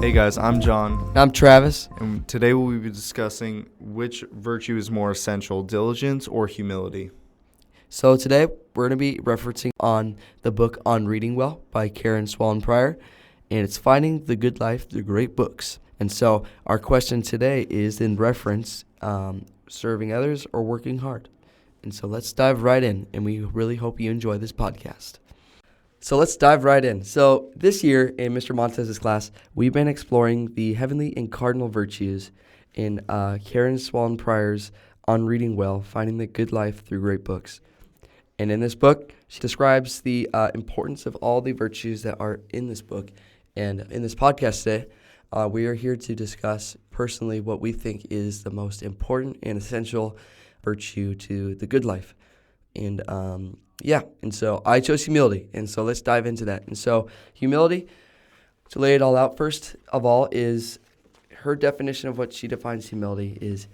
Hey guys, I'm John, I'm Travis. and today we'll be discussing which virtue is more essential, diligence or humility. So today we're going to be referencing on the book On Reading Well by Karen Swallen Pryor, and it's Finding the Good Life Through Great Books. And so our question today is in reference, serving others or working hard. And so let's dive right in, and we really hope you enjoy this podcast. So let's dive right in. So this year in Mr. Montez's class, we've been exploring the heavenly and cardinal virtues in Karen Swallen Pryor's On Reading Well, Finding the Good Life Through Great Books. And in this book, she describes the importance of all the virtues that are in this book. And in this podcast today, we are here to discuss personally what we think is the most important and essential virtue to the good life. And and so I chose humility, and so let's dive into that. And so humility, to lay it all out, first of all, is her definition of what she defines humility is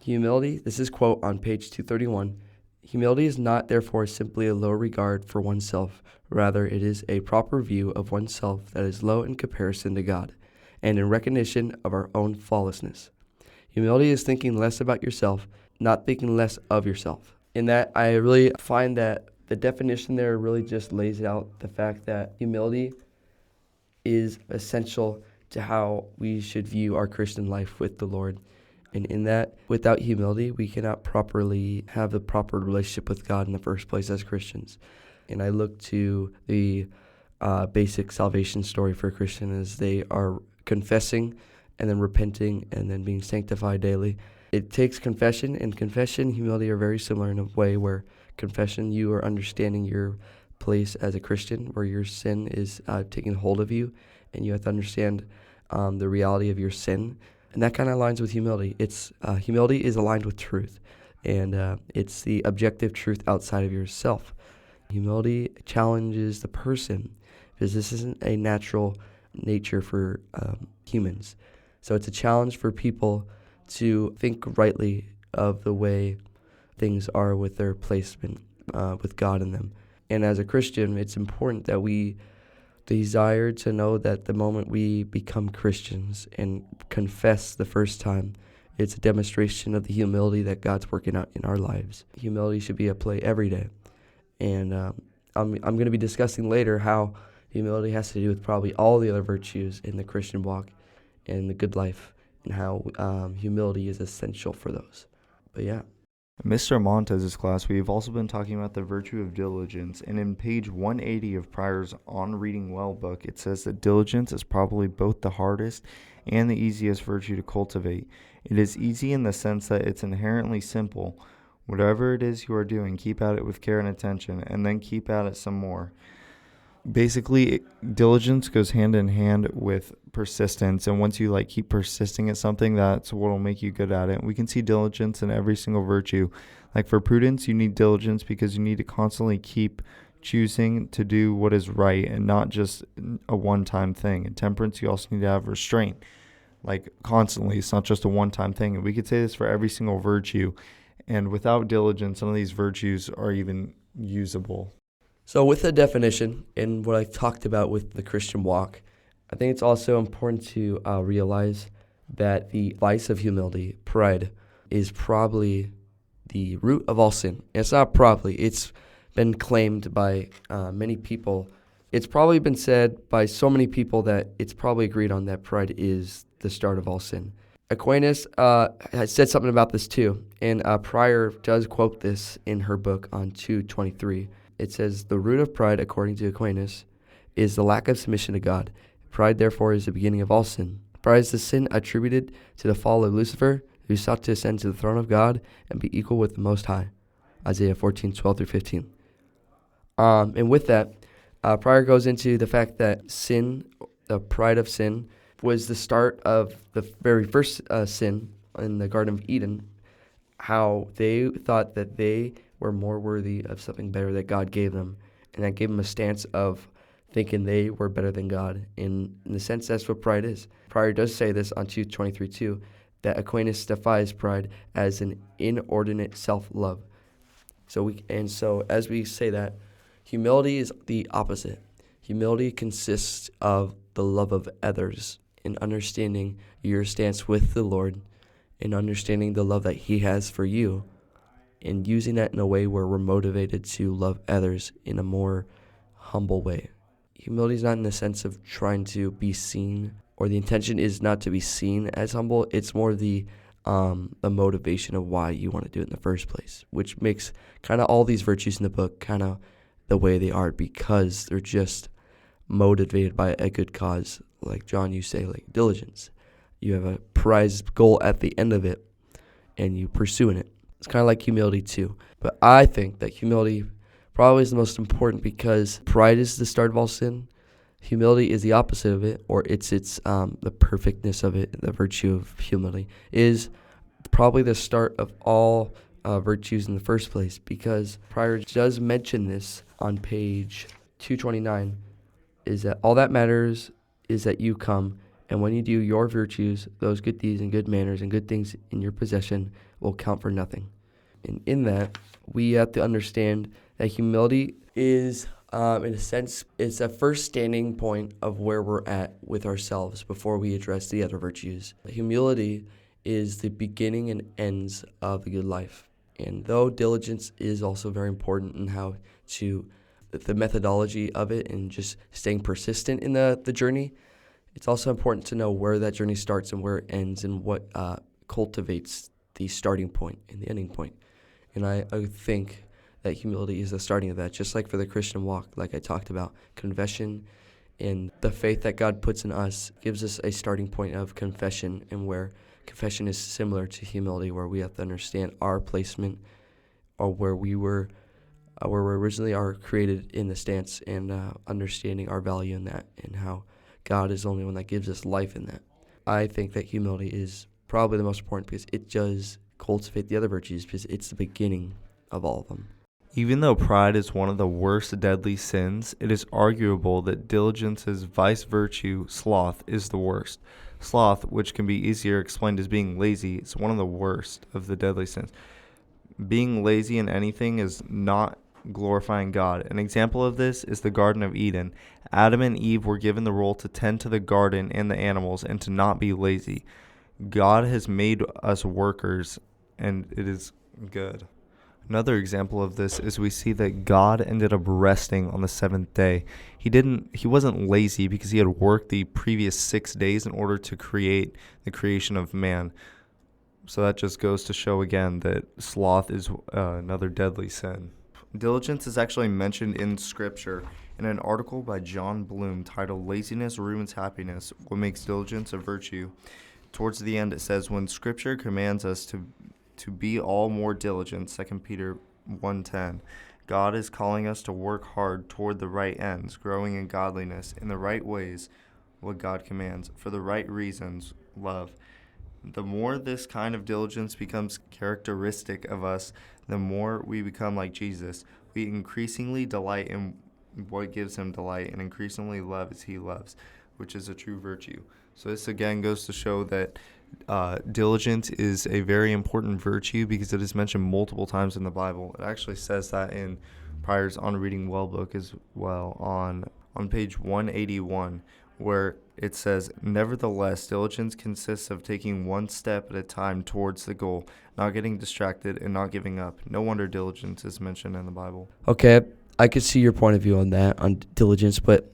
humility. This is quote on page 231. Humility is not therefore simply a low regard for oneself. Rather, it is a proper view of oneself that is low in comparison to God and in recognition of our own flawlessness. Humility is thinking less about yourself, not thinking less of yourself. In that, I really find that the definition there really just lays out the fact that humility is essential to how we should view our Christian life with the Lord. And in that, without humility, we cannot properly have the proper relationship with God in the first place as Christians. And I look to the basic salvation story for a Christian as they are confessing and then repenting and then being sanctified daily. It takes confession, and confession and humility are very similar in a way where confession, you are understanding your place as a Christian, where your sin is taking hold of you, and you have to understand the reality of your sin. And that kind of aligns with humility. It's humility is aligned with truth, and it's the objective truth outside of yourself. Humility challenges the person, because this isn't a natural nature for humans. So it's a challenge for people to think rightly of the way things are with their placement with God in them. And as a Christian, it's important that we desire to know that the moment we become Christians and confess the first time, it's a demonstration of the humility that God's working out in our lives. Humility should be at play every day. And I'm going to be discussing later how humility has to do with probably all the other virtues in the Christian walk and the good life, and how humility is essential for those. But yeah. In Mr. Montez's class, we have also been talking about the virtue of diligence, and in page 180 of Pryor's On Reading Well book, it says that diligence is probably both the hardest and the easiest virtue to cultivate. It is easy in the sense that it's inherently simple. Whatever it is you are doing, keep at it with care and attention, and then keep at it some more. Basically, diligence goes hand in hand with persistence, and once you keep persisting at something, that's what will make you good at it. We can see diligence in every single virtue. Like for prudence, you need diligence because you need to constantly keep choosing to do what is right and not just a one-time thing. In temperance, you also need to have restraint, constantly. It's not just a one-time thing. And we could say this for every single virtue. And without diligence, some of these virtues are even usable. So with the definition and what I talked about with the Christian walk, I think it's also important to realize that the vice of humility, pride, is probably the root of all sin. It's not probably. It's been claimed by many people. It's probably been said by so many people that it's probably agreed on that pride is the start of all sin. Aquinas has said something about this too, and Pryor does quote this in her book on 223. It says, "The root of pride, according to Aquinas, is the lack of submission to God. Pride, therefore, is the beginning of all sin. Pride is the sin attributed to the fall of Lucifer, who sought to ascend to the throne of God and be equal with the Most High." Isaiah 14:12-15. And with that, Pryor goes into the fact that sin, the pride of sin, was the start of the very first sin in the Garden of Eden, how they thought that they were more worthy of something better that God gave them. And that gave them a stance of thinking they were better than God. In the sense, that's what pride is. Pryor does say this on 223 too, that Aquinas defines pride as an inordinate self-love. So as we say that, humility is the opposite. Humility consists of the love of others. and understanding your stance with the Lord and understanding the love that He has for you and using that in a way where we're motivated to love others in a more humble way. Humility is not in the sense of trying to be seen, or the intention is not to be seen as humble. It's more the motivation of why you want to do it in the first place, which makes kind of all these virtues in the book kind of the way they are, because they're just motivated by a good cause. Like John, you say, like diligence. You have a prize goal at the end of it, and you pursuing it. It's kind of like humility too. But I think that humility probably is the most important, because pride is the start of all sin. Humility is the opposite of it, or it's the perfectness of it. The virtue of humility is probably the start of all virtues in the first place, because Pryor does mention this on page 229, is that all that matters is that you come, and when you do, your virtues, those good deeds and good manners and good things in your possession will count for nothing. And in that, we have to understand that humility is, in a sense, it's a first standing point of where we're at with ourselves before we address the other virtues. Humility is the beginning and ends of the good life. And though diligence is also very important in how to, the methodology of it and just staying persistent in the journey, it's also important to know where that journey starts and where it ends, and what cultivates the starting point and the ending point. And I think that humility is the starting of that, just like for the Christian walk, like I talked about. Confession and the faith that God puts in us gives us a starting point of confession, and where confession is similar to humility, where we have to understand our placement, or where we originally are created in the stance, and understanding our value in that, and how God is the only one that gives us life in that. I think that humility is probably the most important, because it does cultivate the other virtues, because it's the beginning of all of them. Even though pride is one of the worst deadly sins, it is arguable that diligence's vice virtue, sloth, is the worst. Sloth, which can be easier explained as being lazy, is one of the worst of the deadly sins. Being lazy in anything is not glorifying God. An example of this is the Garden of Eden. Adam and Eve were given the role to tend to the garden and the animals and to not be lazy. God has made us workers, and it is good. Another example of this is we see that God ended up resting on the seventh day. He wasn't lazy because he had worked the previous 6 days in order to create the creation of man. So that just goes to show again that sloth is another deadly sin. Diligence is actually mentioned in Scripture in an article by John Bloom titled "Laziness Ruins Happiness, What Makes Diligence a Virtue." Towards the end it says, when Scripture commands us to be all more diligent, 2 Peter 1:10, God is calling us to work hard toward the right ends, growing in godliness, in the right ways, what God commands, for the right reasons, love. The more this kind of diligence becomes characteristic of us, the more we become like Jesus. We increasingly delight in what gives him delight, and increasingly love as he loves, which is a true virtue. So this again goes to show that diligence is a very important virtue, because it is mentioned multiple times in the Bible. It actually says that in Pryor's On Reading Well book as well, on page 181, where it says, nevertheless, diligence consists of taking one step at a time towards the goal, not getting distracted and not giving up. No wonder diligence is mentioned in the Bible. Okay, I could see your point of view on that, on diligence, but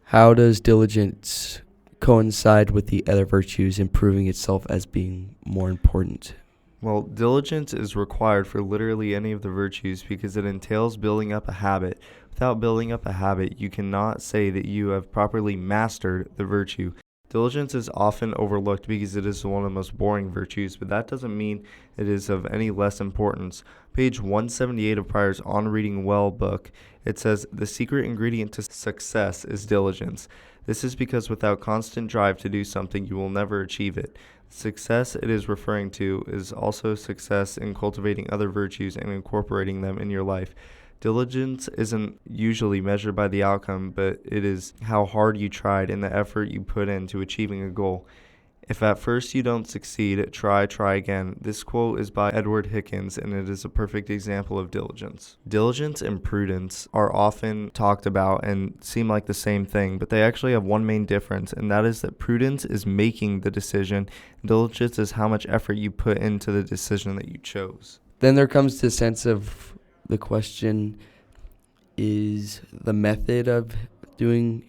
how does diligence coincide with the other virtues in proving itself as being more important? Well, diligence is required for literally any of the virtues because it entails building up a habit. Without building up a habit, you cannot say that you have properly mastered the virtue. Diligence is often overlooked because it is one of the most boring virtues, but that doesn't mean it is of any less importance. Page 178 of Pryor's On Reading Well book, it says, the secret ingredient to success is diligence. This is because without constant drive to do something, you will never achieve it. Success it is referring to is also success in cultivating other virtues and incorporating them in your life. Diligence isn't usually measured by the outcome, but it is how hard you tried and the effort you put into achieving a goal. If at first you don't succeed, try again. This quote is by Edward Hickens, and it is a perfect example of diligence. Diligence and prudence are often talked about and seem like the same thing, but they actually have one main difference, and that is that prudence is making the decision. Diligence is how much effort you put into the decision that you chose. Then there comes the sense of the question, is the method of doing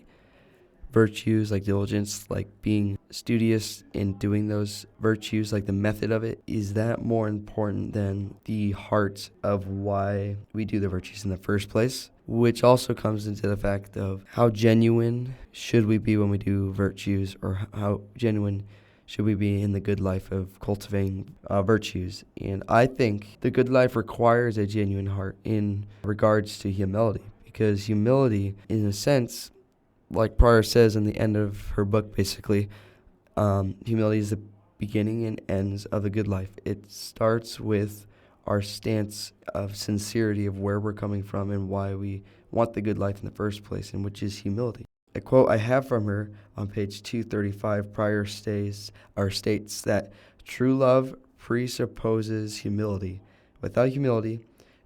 virtues like diligence, like being studious in doing those virtues, like the method of it, is that more important than the heart of why we do the virtues in the first place? Which also comes into the fact of how genuine should we be when we do virtues, or how genuine should we be in the good life of cultivating virtues. And I think the good life requires a genuine heart in regards to humility, because humility, in a sense, like Pryor says in the end of her book, basically, humility is the beginning and ends of the good life. It starts with our stance of sincerity of where we're coming from and why we want the good life in the first place, and which is humility. A quote I have from her on page 235, Pryor states that true love presupposes humility. Without humility,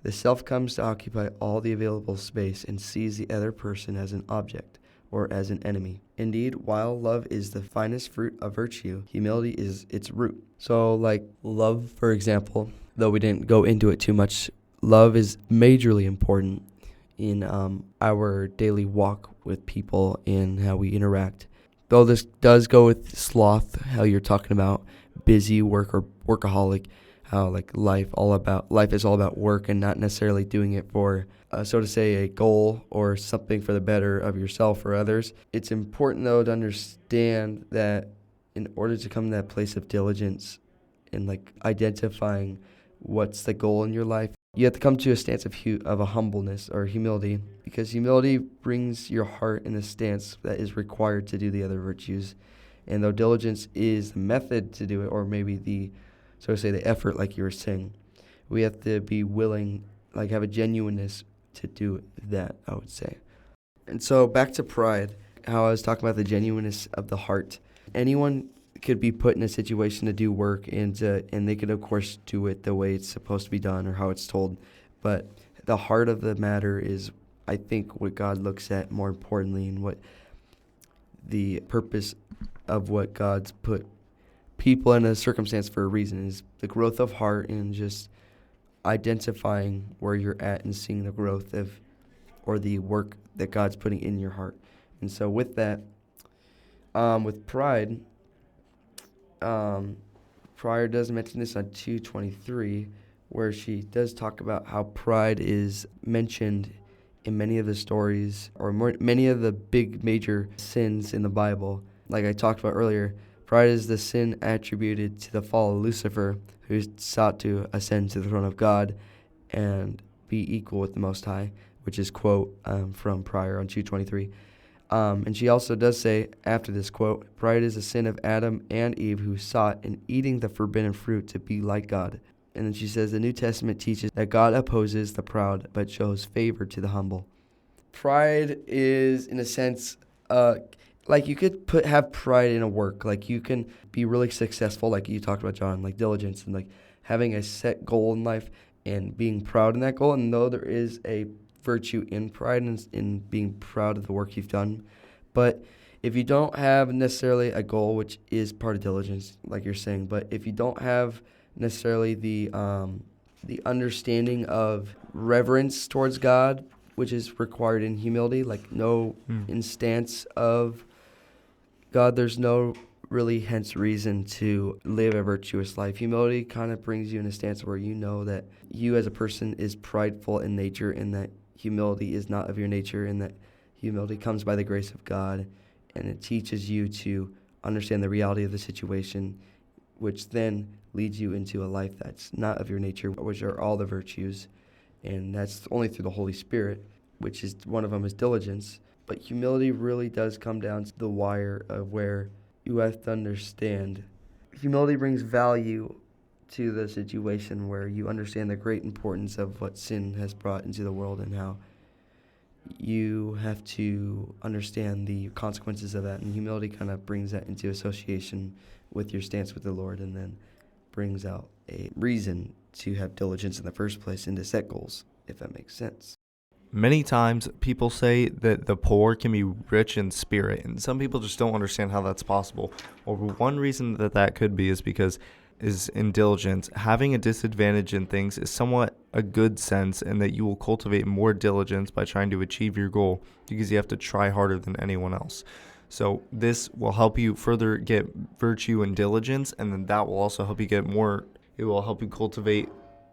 the self comes to occupy all the available space and sees the other person as an object or as an enemy. Indeed, while love is the finest fruit of virtue, humility is its root. So, like love, for example, though we didn't go into it too much, love is majorly important in our daily walk with people and how we interact. Though this does go with sloth, how you're talking about busy work or workaholic, how like life is all about work and not necessarily doing it for so to say a goal or something for the better of yourself or others. It's important though to understand that in order to come to that place of diligence and like identifying what's the goal in your life, you have to come to a stance of a humbleness or humility, because humility brings your heart in a stance that is required to do the other virtues. And though diligence is the method to do it, or maybe the effort, like you were saying, we have to be willing, like have a genuineness to do that, I would say. And so back to pride, how I was talking about the genuineness of the heart. Anyone could be put in a situation to do work, and they could of course do it the way it's supposed to be done or how it's told. But the heart of the matter is, I think, what God looks at more importantly, and what the purpose of what God's put people in a circumstance for a reason is the growth of heart, and just identifying where you're at and seeing the growth of or the work that God's putting in your heart. And so with that, with pride, Pryor does mention this on 223, where she does talk about how pride is mentioned in many of the stories, or many of the big major sins in the Bible. Like I talked about earlier, pride is the sin attributed to the fall of Lucifer, who sought to ascend to the throne of God and be equal with the Most High, which is quote from Pryor on 223. And she also does say, after this quote, pride is the sin of Adam and Eve, who sought in eating the forbidden fruit to be like God. And then she says the New Testament teaches that God opposes the proud but shows favor to the humble. Pride is, in a sense, like you could have pride in a work. Like you can be really successful, like you talked about, John, like diligence and like having a set goal in life and being proud in that goal. And though there is a virtue in pride and in being proud of the work you've done, but if you don't have necessarily a goal, which is part of diligence, like you're saying, but if you don't have necessarily the understanding of reverence towards God, which is required in humility, like no instance of God, there's no really hence reason to live a virtuous life. Humility kind of brings you in a stance where you know that you as a person is prideful in nature, and that humility is not of your nature, and that humility comes by the grace of God, and it teaches you to understand the reality of the situation, which then leads you into a life that's not of your nature, which are all the virtues, and that's only through the Holy Spirit, which is one of them is diligence. But humility really does come down to the wire of where you have to understand. Humility brings value to the situation where you understand the great importance of what sin has brought into the world, and how you have to understand the consequences of that. And humility kind of brings that into association with your stance with the Lord, and then brings out a reason to have diligence in the first place and to set goals, if that makes sense. Many times people say that the poor can be rich in spirit, and some people just don't understand how that's possible. Well, one reason that could be is because in diligence. Having a disadvantage in things is somewhat a good sense, and that you will cultivate more diligence by trying to achieve your goal because you have to try harder than anyone else. So this will help you further get virtue and diligence, and then that will also help you get more. It will help you cultivate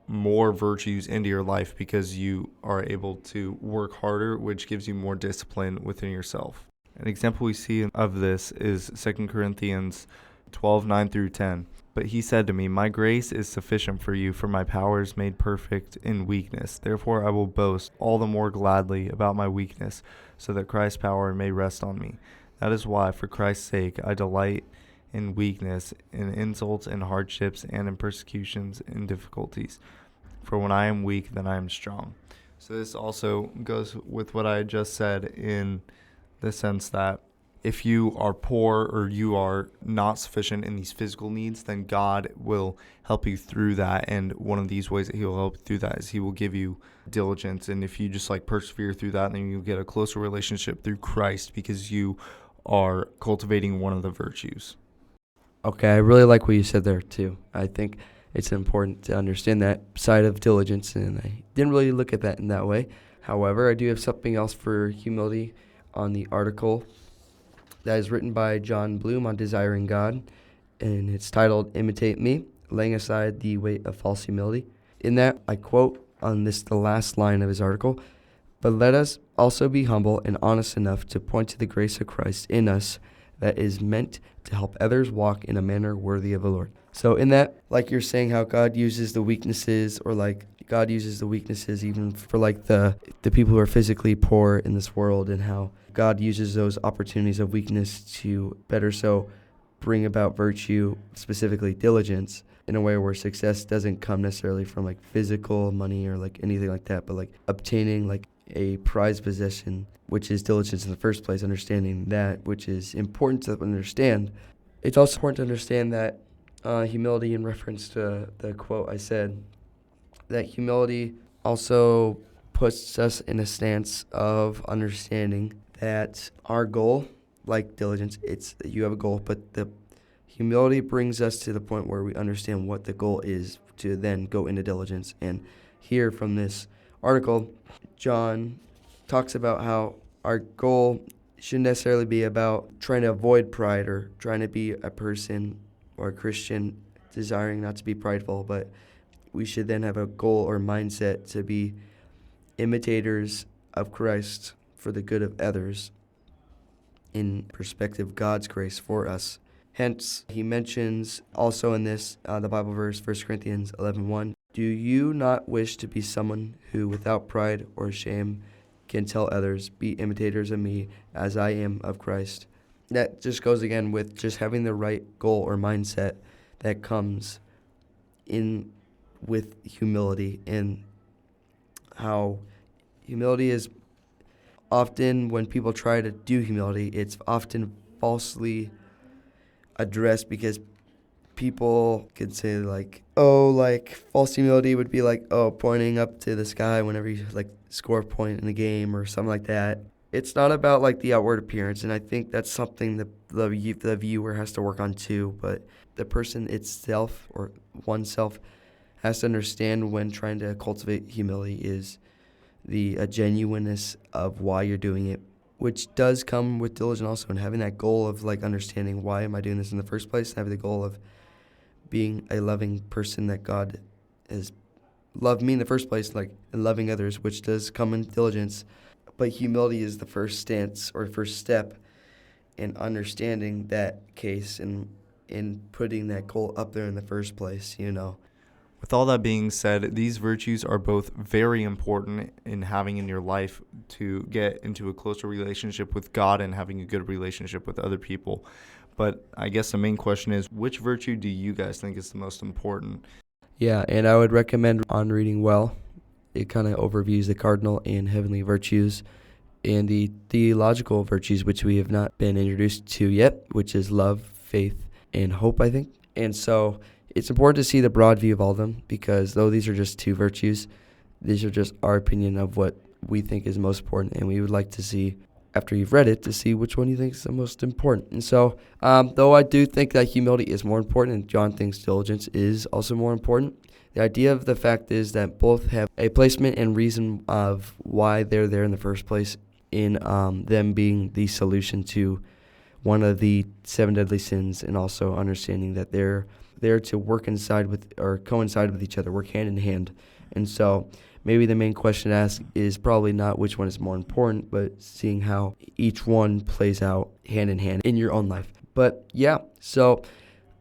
more virtues into your life because you are able to work harder, which gives you more discipline within yourself. An example we see of this is 2 Corinthians 12:9 through 10. But he said to me, "My grace is sufficient for you, for my power is made perfect in weakness. Therefore I will boast all the more gladly about my weakness, so that Christ's power may rest on me. That is why, for Christ's sake, I delight in weakness, in insults, in hardships, and in persecutions, in difficulties. For when I am weak, then I am strong." So this also goes with what I just said, in the sense that if you are poor or you are not sufficient in these physical needs, then God will help you through that. And one of these ways that he will help you through that is he will give you diligence. And if you just persevere through that, then you'll get a closer relationship through Christ because you are cultivating one of the virtues. Okay, I really like what you said there too. I think it's important to understand that side of diligence, and I didn't really look at that in that way. However, I do have something else for humility on the article that is written by John Bloom on Desiring God, and it's titled "Imitate Me, Laying Aside the Weight of False Humility." In that, I quote on the last line of his article, "But let us also be humble and honest enough to point to the grace of Christ in us that is meant to help others walk in a manner worthy of the Lord." So in that, you're saying how God uses the weaknesses, or God uses the weaknesses even for the people who are physically poor in this world, and how God uses those opportunities of weakness to better so bring about virtue, specifically diligence, in a way where success doesn't come necessarily from physical money or anything like that, but obtaining a prized possession, which is diligence in the first place, understanding that, which is important to understand. It's also important to understand that humility, in reference to the quote I said, that humility also puts us in a stance of understanding that our goal, like diligence, it's that you have a goal, but the humility brings us to the point where we understand what the goal is to then go into diligence. And here from this article, John talks about how our goal shouldn't necessarily be about trying to avoid pride or trying to be a person or a Christian desiring not to be prideful, but we should then have a goal or mindset to be imitators of Christ for the good of others in perspective of God's grace for us. Hence, he mentions also in this, the Bible verse, 1 Corinthians 11:1, "Do you not wish to be someone who, without pride or shame, can tell others, be imitators of me as I am of Christ?" That just goes again with just having the right goal or mindset that comes in with humility, and how humility is often, when people try to do humility, it's often falsely addressed, because people could say false humility would be pointing up to the sky whenever you score a point in a game or something like that. It's not about the outward appearance, and I think that's something that the viewer has to work on too. But the person itself, or oneself, has to understand when trying to cultivate humility is the genuineness of why you're doing it, which does come with diligence also, and having that goal of understanding why am I doing this in the first place, and having the goal of being a loving person that God has loved me in the first place, and loving others, which does come in diligence. But humility is the first stance or first step in understanding that case and in putting that goal up there in the first place, With all that being said, these virtues are both very important in having in your life to get into a closer relationship with God and having a good relationship with other people. But I guess the main question is, which virtue do you guys think is the most important? Yeah, and I would recommend On Reading Well. It kind of overviews the cardinal and heavenly virtues, and the theological virtues, which we have not been introduced to yet, which is love, faith, and hope, I think. And so it's important to see the broad view of all of them, because though these are just 2 virtues, these are just our opinion of what we think is most important, and we would like to see, after you've read it, to see which one you think is the most important. And so, though I do think that humility is more important, and John thinks diligence is also more important, the idea of the fact is that both have a placement and reason of why they're there in the first place, in them being the solution to one of the 7 deadly sins, and also understanding that they're there to work inside with, or coincide with each other, work hand in hand. And so maybe the main question to ask is probably not which one is more important, but seeing how each one plays out hand in hand in your own life. But yeah, so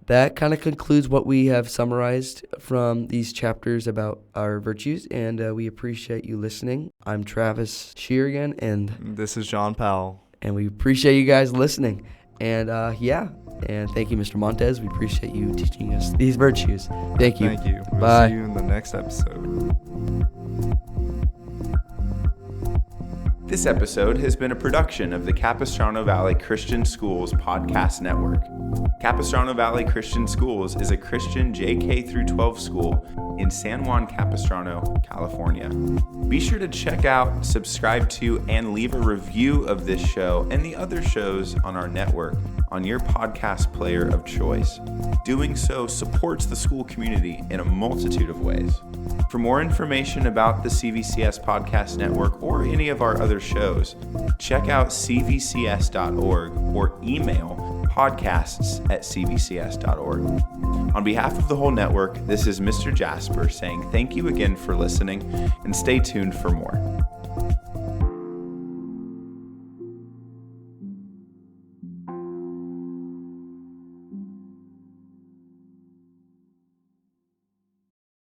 that kind of concludes what we have summarized from these chapters about our virtues, and we appreciate you listening. I'm Travis Shear again, and This is John Powell. and we appreciate you guys listening. And and thank you, Mr. Montez. We appreciate you teaching us these virtues. Thank you. Thank you. We'll Bye. see you in the next episode. This episode has been a production of the Capistrano Valley Christian Schools Podcast Network. Capistrano Valley Christian Schools is a Christian JK through 12 school in San Juan Capistrano, California. Be sure to check out, subscribe to, and leave a review of this show and the other shows on our network on your podcast player of choice. Doing so supports the school community in a multitude of ways. For more information about the CVCS Podcast Network or any of our other shows, check out cvcs.org or email podcasts@cvcs.org. On behalf of the whole network, this is Mr. Jasper saying thank you again for listening, and stay tuned for more.